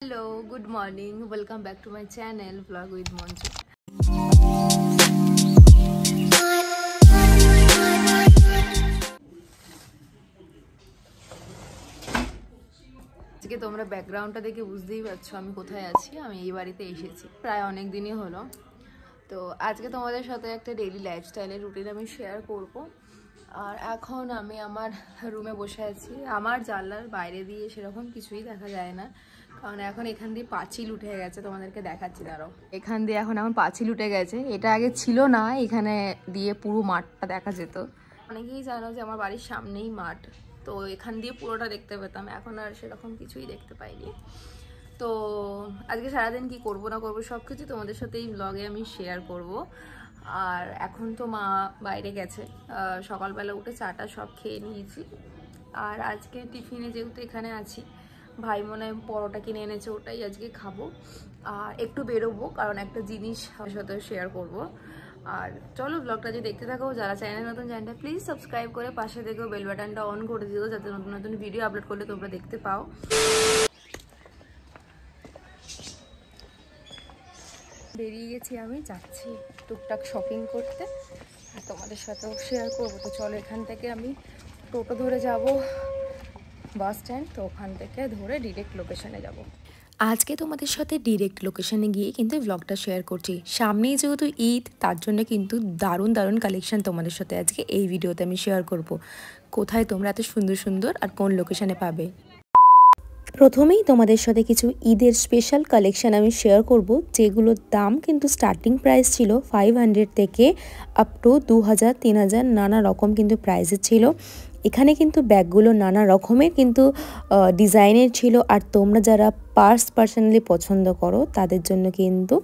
Hello, good morning. Welcome back to my channel Vlog with Monju. আজকে তোমরা ব্যাকগ্রাউন্ডটা দেখে বুঝতেই পারছো আমি কোথায় আছি। আমি এই বাড়িতে এসেছি প্রায় অনেক দিনই হলো। তো আজকে তোমাদের সাথে একটা ডেইলি লাইফস্টাইলের রুটিন আমি শেয়ার করব। আর এখন আমি আমার রুমে বসে আছি। আমার জানলার বাইরে দিয়ে সেরকম কিছুই দেখা যায় না, কারণ এখন এখান দিয়ে পাঁচিল উঠে গেছে। তোমাদেরকে দেখাচ্ছি, দাঁড়াও। এখান দিয়ে এখন পাঁচিল উঠে গেছে। এটা আগে ছিল না, এখানে দিয়ে পুরো মাঠটা দেখা যেত। অনেকেই জানো যে আমার বাড়ির সামনেই মাঠ, তো এখান দিয়ে পুরোটা দেখতে পেতাম। এখন আর সেরকম কিছুই দেখতে পাইনি। তো আজকে সারাদিন কি করব না করবো সব কিছু তোমাদের সাথে এই ব্লগে আমি শেয়ার করব। আর এখন তো মা বাইরে গেছে, সকালবেলা উঠে চাটা সব খেয়ে নিয়েছি। আর আজকে টিফিনে যেহেতু এখানে আছি, ভাই মনে হয় পরোটা কিনে এনেছে, ওটাই আজকে খাবো। আর একটু বেরোবো, কারণ একটা জিনিস আমার সাথে শেয়ার করব। আর চলো ব্লগটা যদি দেখতে থাকো, যারা চ্যানেল নতুন চ্যানেলটা প্লিজ সাবস্ক্রাইব করে পাশে দেখো বেল বাটনটা অন করে দিও, যাতে নতুন নতুন ভিডিও আপলোড করলে তোমরা দেখতে পাও। বেরিয়ে গেছি, আমি যাচ্ছি টুকটাক শপিং করতে, আর তোমাদের সাথেও শেয়ার করবো। তো চলো, এখান থেকে আমি টোটো ধরে যাব বাস স্ট্যান্ড, তো ওখান থেকে ধরে ডিরেক্ট লোকেশনে যাব। আজকে তোমাদের সাথে ডিরেক্ট লোকেশনে গিয়ে কিন্তু ব্লগটা শেয়ার করছি। সামনেই যেহেতু ঈদ, তার জন্য কিন্তু দারুণ দারুণ কালেকশন তোমাদের সাথে আজকে এই ভিডিওতে আমি শেয়ার করব। কোথায় তোমরা এত সুন্দর সুন্দর আর কোন লোকেশনে পাবে। প্রথমেই তোমাদের সাথে কিছু ঈদের স্পেশাল কালেকশন আমি শেয়ার করব, যেগুলোর দাম কিন্তু স্টার্টিং প্রাইস ছিল 500 থেকে আপ টু 2000 3000 নানা রকম কিন্তু প্রাইসের ছিল। এখানে কিন্তু ব্যাগগুলো নানা রকমের কিন্তু ডিজাইনের ছিল। আর তোমরা যারা পার্স পার্সোনালি পছন্দ করো তাদের জন্য কিন্তু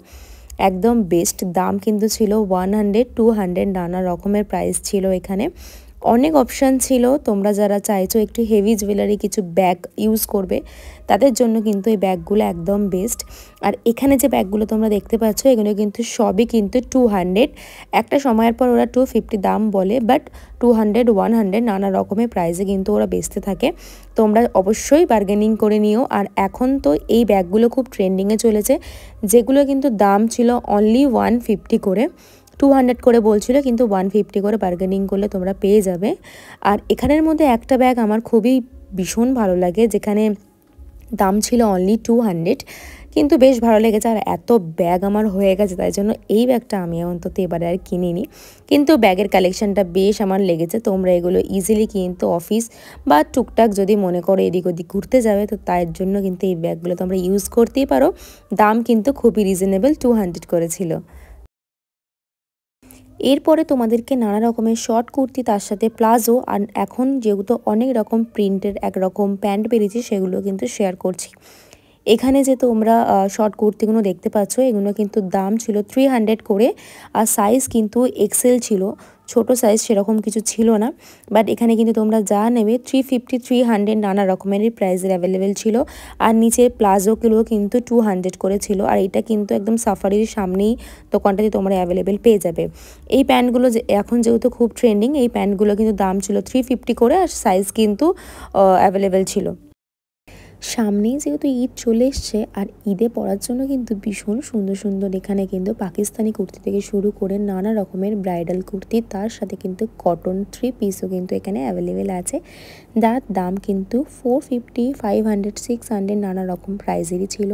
একদম বেস্ট। দাম কিন্তু ছিল 100 200 নানা রকমের প্রাইস ছিল। এখানে অনেক অপশান ছিল। তোমরা যারা চাইছো একটু হেভি জুয়েলারি কিছু ব্যাগ ইউজ করবে, তাদের জন্য কিন্তু এই ব্যাগগুলো একদম বেস্ট। আর এখানে যে ব্যাগগুলো তোমরা দেখতে পাচ্ছ, এগুলো কিন্তু সবই কিন্তু 200। একটা সময়ের পর ওরা 250 দাম বলে, বাট 200 100 নানা রকমের প্রাইসে কিন্তু ওরা বেচতে থাকে। তোমরা অবশ্যই বার্গেনিং করে নিও। আর এখন তো এই ব্যাগগুলো খুব ট্রেন্ডিংয়ে চলেছে, যেগুলো কিন্তু দাম ছিল অনলি 150 করে, 200 করে বলছিল, কিন্তু 150 করে বার্গেনিং করলে তোমরা পেয়ে যাবে। আর এখানের মধ্যে একটা ব্যাগ আমার খুবই ভীষণ ভালো লাগে, যেখানে দাম ছিল অনলি 200, কিন্তু বেশ ভালো লেগেছে। আর এত ব্যাগ আমার হয়ে গেছে, তাই জন্য এই ব্যাগটা আমি অন্তত এবারে আর কিনিনি। কিন্তু ব্যাগের কালেকশানটা বেশ আমার লেগেছে। তোমরা এগুলো ইজিলি কিন্তু অফিস বা টুকটাক যদি মনে করো এদিক ওদিক ঘুরতে যাবে, তো তার জন্য কিন্তু এই ব্যাগগুলো তোমরা ইউজ করতেই পারো। দাম কিন্তু খুবই রিজনেবল, 200 করেছিল। এরপরে তোমাদেরকে নানা রকমের শর্ট কুর্তি, তার সাথে প্লাজো, আর এখন যেহেতু অনেক রকম প্রিন্টের একরকম প্যান্ট বেরিয়েছে, সেগুলো কিন্তু শেয়ার করছি। এখানে যে তোমরা শর্ট কুর্তিগুলো দেখতে পাচ্ছ, এগুলো কিন্তু দাম ছিল 300 করে। আর সাইজ কিন্তু এক্সেল ছিল, ছোট সাইজ সেরকম কিছু ছিল না। বাট এখানে কিন্তু তোমরা যা নেবে 350 300 নানা রকমেরই প্রাইসের অ্যাভেলেবেল ছিল। আর নিচে প্লাজোগুলো কিন্তু 200 করে ছিল। আর এটা কিন্তু একদম সাফারির সামনেই দোকানটাতে তোমরা অ্যাভেলেবেল পেয়ে যাবে। এই প্যান্টগুলো যে এখন যেহেতু খুব ট্রেন্ডিং, এই প্যান্টগুলো কিন্তু দাম ছিল 350 করে, আর সাইজ কিন্তু অ্যাভেলেবেল ছিল। সামনেই যেহেতু ঈদ চলে এসছে, আর ঈদে পরার জন্য কিন্তু ভীষণ সুন্দর সুন্দর এখানে কিন্তু পাকিস্তানি কুর্তি থেকে শুরু করে নানা রকমের ব্রাইডাল কুর্তি, তার সাথে কিন্তু কটন 3 পিসও কিন্তু এখানে অ্যাভেলেবেল আছে, যার দাম কিন্তু 450 500 600 নানা রকম প্রাইজেরই ছিল।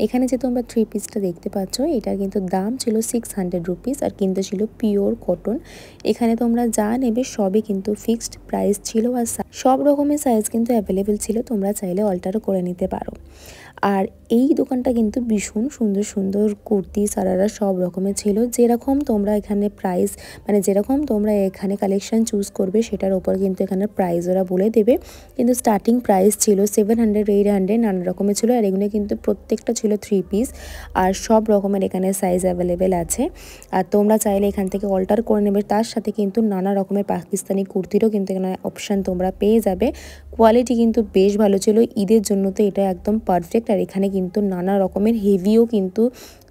এখানে যে তোমরা 3 পিসটা দেখতে পাচ্ছ, এটার কিন্তু দাম ছিল 600 রুপিস, আর কিন্তু ছিল পিওর কটন। এখানে তোমরা যা নেবে সবই কিন্তু ফিক্সড প্রাইস ছিল। আর সব রকমের সাইজ কিন্তু অ্যাভেলেবেল ছিল, তোমরা চাইলে অল্টারও করে নিতে পারো। আর এই দোকানটা কিন্তু ভীষণ সুন্দর সুন্দর কুর্তি সারারা সব রকমের ছিল। যেরকম তোমরা এখানে প্রাইস, মানে যেরকম তোমরা এখানে কালেকশন চুজ করবে, সেটার ওপর কিন্তু এখানে প্রাইস ওরা বলে দেবে। কিন্তু স্টার্টিং প্রাইস ছিল 700 800 নানা রকমের ছিল। আর এগুলো কিন্তু প্রত্যেকটা ছিল 3 পিস, আর সব রকমের এখানে সাইজ অ্যাভেলেবেল আছে। আর তোমরা চাইলে এখান থেকে অল্টার করে নেবে। তার সাথে কিন্তু নানা রকমের পাকিস্তানি কুর্তিরও কিন্তু এখানে অপশান তোমরা পেয়ে যাবে। কোয়ালিটি কিন্তু বেশ ভালো ছিল, ঈদের জন্য তো এটা একদম পারফেক্ট। আর এখানে কিন্তু নানা রকমের হেভিও কিন্তু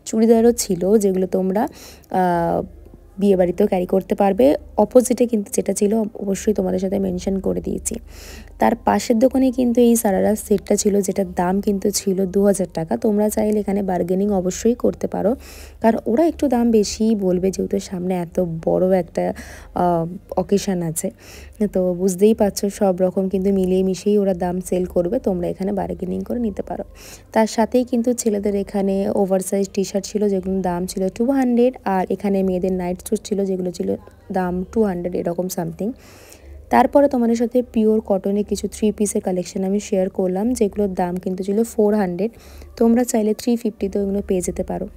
চুড়িদারও ছিল, যেগুলো তোমরা বিয়েবাড়িতেও ক্যারি করতে পারবে। অপোজিটে কিন্তু যেটা ছিল অবশ্যই তোমাদের সাথে মেনশন করে দিয়েছি। তার পাশের দোকানে কিন্তু এই সারারার সেটটা ছিল, যেটার দাম কিন্তু ছিল 2000 টাকা। তোমরা চাইলে এখানে বার্গেনিং অবশ্যই করতে পারো, কারণ ওরা একটু দাম বেশিই বলবে, যেহেতু সামনে এত বড় একটা অকেশান আছে। তো বুঝতেই পারছো সব রকম কিন্তু মিলিয়ে মিশিয়েই ওরা দাম সেল করবে, তোমরা এখানে বার্গেনিং করে নিতে পারো। তার সাথেই কিন্তু ছেলেদের এখানে ওভারসাইজ টি শার্ট ছিল, যেগুলোর দাম ছিল 200, আর এখানে মেয়েদের নাইট স্যুট ছিল, যেগুলো ছিল দাম 200 এরকম সামথিং। তারপরে তোমাদের সাথে পিওর কটনের কিছু 3 পিসের কালেকশন আমি শেয়ার করলাম, যেগুলোর দাম কিন্তু ছিল 400। তোমরা চাইলে 350তেও এগুলো পেয়ে যেতে পারো।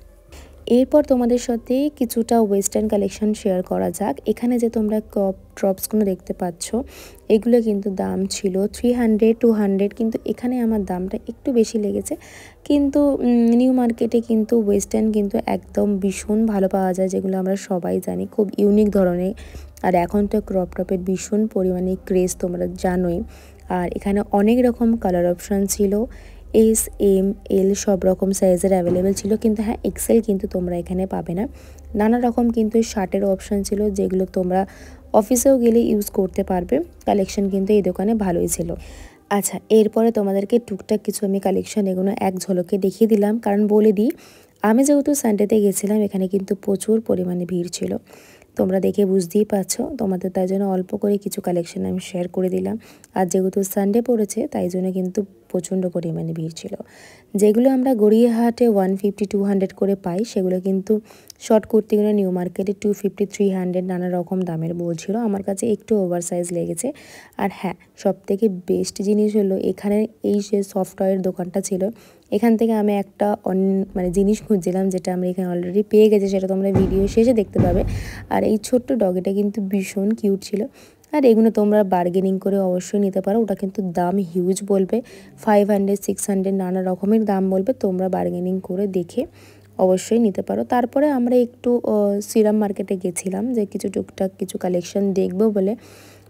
এরপর তোমাদের সাথে কিছুটা ওয়েস্টার্ন কালেকশন শেয়ার করা যাক। এখানে যে তোমরা ক্রপ টপসগুলো দেখতে পাচ্ছ, এগুলো কিন্তু দাম ছিল 300 200, কিন্তু এখানে আমার দামটা একটু বেশি লেগেছে। কিন্তু নিউ মার্কেটে কিন্তু ওয়েস্টার্ন কিন্তু একদম ভীষণ ভালো পাওয়া যায়, যেগুলো আমরা সবাই জানি, খুব ইউনিক ধরনের। আর এখন তো ক্রপ টপের ভীষণ পরিমাণে ক্রেজ, তোমরা জানোই। আর এখানে অনেক রকম কালার অপশান ছিল, এস এম এল সব রকম সাইজের অ্যাভেলেবেল ছিল, কিন্তু হ্যাঁ এক্সেল কিন্তু তোমরা এখানে পাবে না। নানা রকম কিন্তু শার্টের অপশান ছিল, যেগুলো তোমরা অফিসেও গেলে ইউজ করতে পারবে। কালেকশন কিন্তু এই দোকানে ভালোই ছিল। আচ্ছা, এরপরে তোমাদেরকে টুকটাক কিছু আমি কালেকশন এগুলো এক ঝলকে দেখিয়ে দিলাম, কারণ বলে দিই আমি যেহেতু সানডেতে গেছিলাম, এখানে কিন্তু প্রচুর পরিমাণে ভিড় ছিল। তোমরা দেখে বুঝতেই পারছো, তোমাদের তাই জন্য অল্প করে কিছু কালেকশন আমি শেয়ার করে দিলাম। আর যেহেতু সানডে পড়েছে, তাই জন্য কিন্তু প্রচণ্ড পরিমাণে ভিড় ছিল। যেগুলো আমরা গড়িয়াহাটে 150 200 করে পাই, সেগুলো কিন্তু শর্ট কুর্তিগুলো নিউ মার্কেটে 250 300 নানা রকম দামের বলছিল। আমার কাছে একটু ওভার সাইজ লেগেছে। আর হ্যাঁ, সবথেকে বেস্ট জিনিস হলো এখানে এই যে সফটওয়্যার দোকানটা ছিল, এখান থেকে আমি একটা মানে জিনিস খুঁজছিলাম, যেটা আমরা এখানে অলরেডি পেয়ে গেছি, সেটা তোমরা ভিডিও শেষে দেখতে পাবে। আর এই ছোট্ট ডগিটা কিন্তু ভীষণ কিউট ছিল। আর এগুলো তোমরা বার্গেনিং করে অবশ্যই নিতে পারো, ওটা কিন্তু দাম হিউজ বলবে, 500 600 নানা রকমের দাম বলবে। তোমরা বার্গেনিং করে দেখে অবশ্যই নিতে পারো। তারপরে আমরা একটু সিরাম মার্কেটে গেছিলাম, যে কিছু টুকটাক কিছু কালেকশন দেখবো বলে,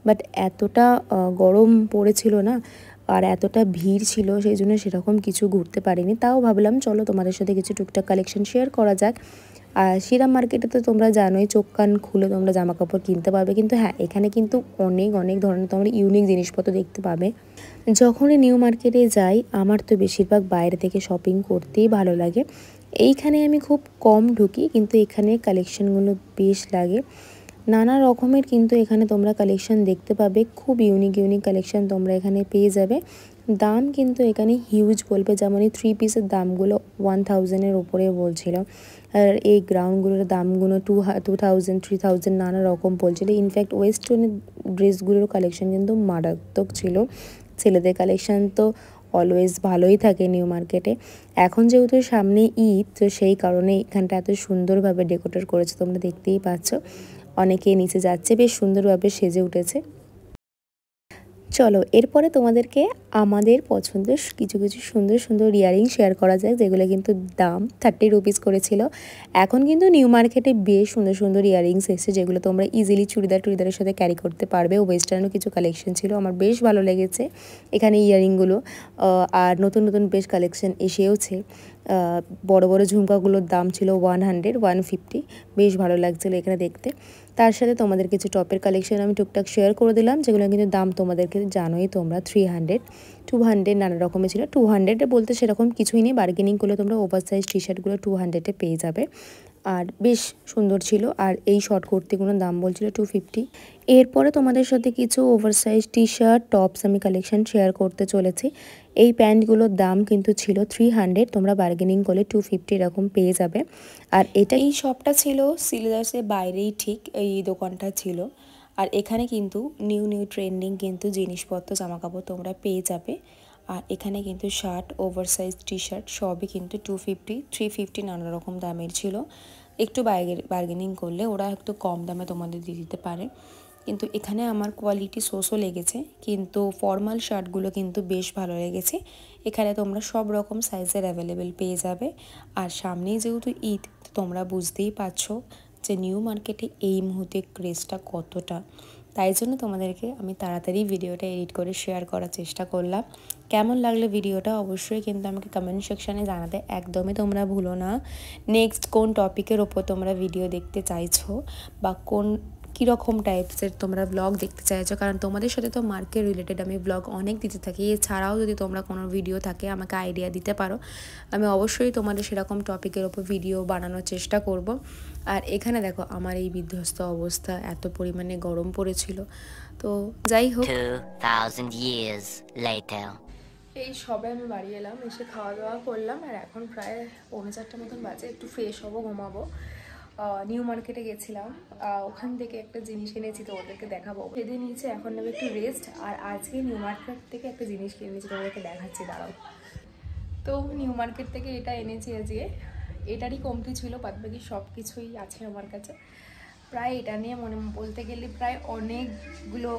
বাট এতটা গরম পড়েছিল না, আর এতটা ভিড় ছিল, সেই জন্য সেরকম কিছু ঘুরতে পারিনি। তাও ভাবলাম চলো তোমাদের সাথে কিছু টুকটাক কালেকশন শেয়ার করা যাক। আর শ্রীরাম মার্কেটে তো তোমরা জানোই, চোখ কান খুলে তোমরা জামা কাপড় কিনতে পারবে, কিন্তু হ্যাঁ এখানে কিন্তু অনেক অনেক ধরনের তোমরা ইউনিক জিনিসপত্র দেখতে পাবে। যখনই নিউ মার্কেটে যাই, আমার তো বেশিরভাগ বাইরে থেকে শপিং করতেই ভালো লাগে। এইখানে আমি খুব কম ঢুকি, কিন্তু এখানে কালেকশনগুলো বেশ লাগে নানা রকমের, কিন্তু এখানে তোমরা কালেকশন দেখতে পাবে, খুব ইউনিক ইউনিক কালেকশন তোমরা এখানে পেয়ে যাবে। দাম কিন্তু এখানে হিউজ বলবে, যেমন এই 3 পিসের দামগুলো 1000-এর উপরে বলছিল, আর এই গ্রাউন্ডগুলোর দামগুলো 2000 3000 নানা রকম বলছিল। ইনফ্যাক্ট ওয়েস্টার্নের ড্রেসগুলোর কালেকশন কিন্তু মারাত্মক ছিল। ছেলেদের কালেকশন তো অলওয়েজ ভালোই থাকে নিউ মার্কেটে। এখন যেহেতু সামনে ঈদ, তো সেই কারণে এখানটা এত সুন্দরভাবে ডেকোরেট করেছে, তোমরা দেখতেই পাচ্ছ। অনেকে নিচে যাচ্ছে, বেশ সুন্দরভাবে সেজে উঠেছে। চলো এরপরে তোমাদেরকে আমাদের পছন্দের কিছু কিছু সুন্দর সুন্দর ইয়ারিং শেয়ার করা যায়, যেগুলো কিন্তু দাম 30 রুপিস করেছিল। এখন কিন্তু নিউ মার্কেটে বেশ সুন্দর সুন্দর ইয়ারিংস এসেছে, যেগুলো তোমরা ইজিলি চুড়িদারের সাথে ক্যারি করতে পারবে। ওয়েস্টার্নও কিছু কালেকশন ছিল, আমার বেশ ভালো লেগেছে এখানে ইয়ারিংগুলো। আর নতুন নতুন বেশ কালেকশন এসেওছে। বড় বড় ঝুমকাগুলোর দাম ছিল 100 150, বেশ ভালো লাগছিলো এখানে দেখতে। তার সাথে তোমাদের কিছু টপের কালেকশন আমি টুকটাক শেয়ার করে দিলাম, যেগুলো কিন্তু দাম তোমাদেরকে জানোই তোমরা 300 200 নানা রকমের ছিল। 200 বলতে সেরকম কিছুই নেই, বার্গেনিং করলে তোমরা ওভার সাইজ টি শার্টগুলো 200-এ পেয়ে যাবে, আর বেশ সুন্দর ছিল। আর এই শর্ট কুর্তিগুলোর দাম বলছিল 250। এরপরে তোমাদের সাথে কিছু ওভারসাইজ টি শার্ট টপস আমি কালেকশন শেয়ার করতে চলেছি। এই প্যান্টগুলোর দাম কিন্তু ছিল 300, তোমরা বার্গেনিং করলে 250 এরকম পেয়ে যাবে। আর এই শপটা ছিল সিলেদার্সের বাইরেই, ঠিক এই দোকানটা ছিল। আর এখানে কিন্তু নিউ নিউ ট্রেন্ডিং কিন্তু জিনিসপত্র জামাকাপড় তোমরা পেয়ে যাবে। আর এখানে কিন্তু শার্ট ওভারসাইজ টি শার্ট সবই কিন্তু 250 350 নানা রকম দামের ছিল। একটু বার্গেনিং করলে ওরা একটু কম দামে তোমাদের দিয়ে দিতে পারে। কিন্তু এখানে আমার কোয়ালিটি সোসও লেগেছে, কিন্তু ফর্মাল শার্টগুলো কিন্তু বেশ ভালো লেগেছে। এখানে তোমরা সব রকম সাইজের অ্যাভেলেবেল পেয়ে যাবে। আর সামনেই যেহেতু ঈদ, তোমরা বুঝতেই পারছো যে নিউ মার্কেটে এই মুহূর্তে ক্রেজটা কতটা। তাই জন্য তোমাদেরকে আমি তাড়াতাড়ি ভিডিওটা এডিট করে শেয়ার করার চেষ্টা করলাম। কেমন লাগলো ভিডিওটা অবশ্যই কিন্তু আমাকে কমেন্ট সেকশানে জানাতে একদমই তোমরা ভুলো না। নেক্সট কোন টপিকের ওপর তোমরা ভিডিও দেখতে চাইছো, বা কোন কীরকম টাইপসের তোমরা ব্লগ দেখতে চাইছো, কারণ তোমাদের সাথে তো মার্কেট রিলেটেড আমি ব্লগ অনেক দিতে থাকি। এছাড়াও যদি তোমরা কোনো ভিডিও থাকে আমাকে আইডিয়া দিতে পারো, আমি অবশ্যই তোমাদের সেরকম টপিকের ওপর ভিডিও বানানোর চেষ্টা করব। আর এখানে দেখো আমার এই বিধ্বস্ত অবস্থা, এত পরিমাণে গরম পড়েছিল। তো যাই হোক, 2000 years later. এই সবে আমি বাড়ি এলাম, এসে খাওয়া দাওয়া করলাম, আর এখন প্রায় 4:45 মতন বাজে। একটু ফ্রেশ হবো, ঘুমাবো। নিউ মার্কেটে গেছিলাম, ওখান থেকে একটা জিনিস এনেছি, তো ওদেরকে দেখাবো। খেতে নিয়েছে, এখন নেবে একটু রেস্ট। আর আজকে নিউ মার্কেট থেকে একটা জিনিস কিনে নিয়েছি, তোমাদেরকে দেখাচ্ছি, দাঁড়াও। তো নিউ মার্কেট থেকে এটা এনেছি আজকে, এটারই কমতি ছিল, বাদবাকি সব কিছুই আছে আমার কাছে। প্রায় এটা নিয়ে বলতে গেলে প্রায় অনেকগুলো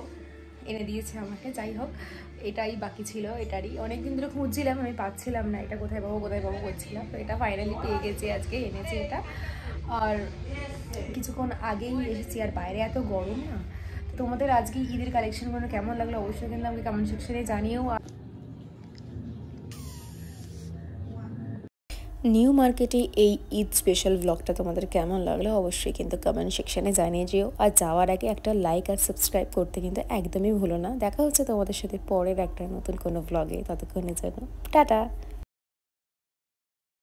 এনে দিয়েছে আমাকে। যাই হোক, এটাই বাকি ছিল, এটারই অনেকদিন ধরে খুঁজছিলাম, আমি পাচ্ছিলাম না, এটা কোথায় পাবো করছিলাম। তো এটা ফাইনালি পেয়ে গেছি, আজকে এনেছি এটা। আর কিছুক্ষণ আগেই এসেছি, আর বাইরে এত গরম না। তোমাদের আজকে ঈদের কালেকশনগুলো কেমন লাগলো অবশ্যই কিন্তু আমাকে কমেন্ট সেকশনে জানিও। নিউ মার্কেটে এই ঈদ স্পেশাল ব্লগটা তোমাদের কেমন লাগলো অবশ্যই কিন্তু কমেন্ট সেকশনে জানিয়ে যেও। আর যাওয়ার আগে একটা লাইক আর সাবস্ক্রাইব করতে কিন্তু একদমই ভুলো না। দেখা হচ্ছে তোমাদের সাথে পরের একটা নতুন কোনো ব্লগে, ততক্ষণের জন্য টাটা।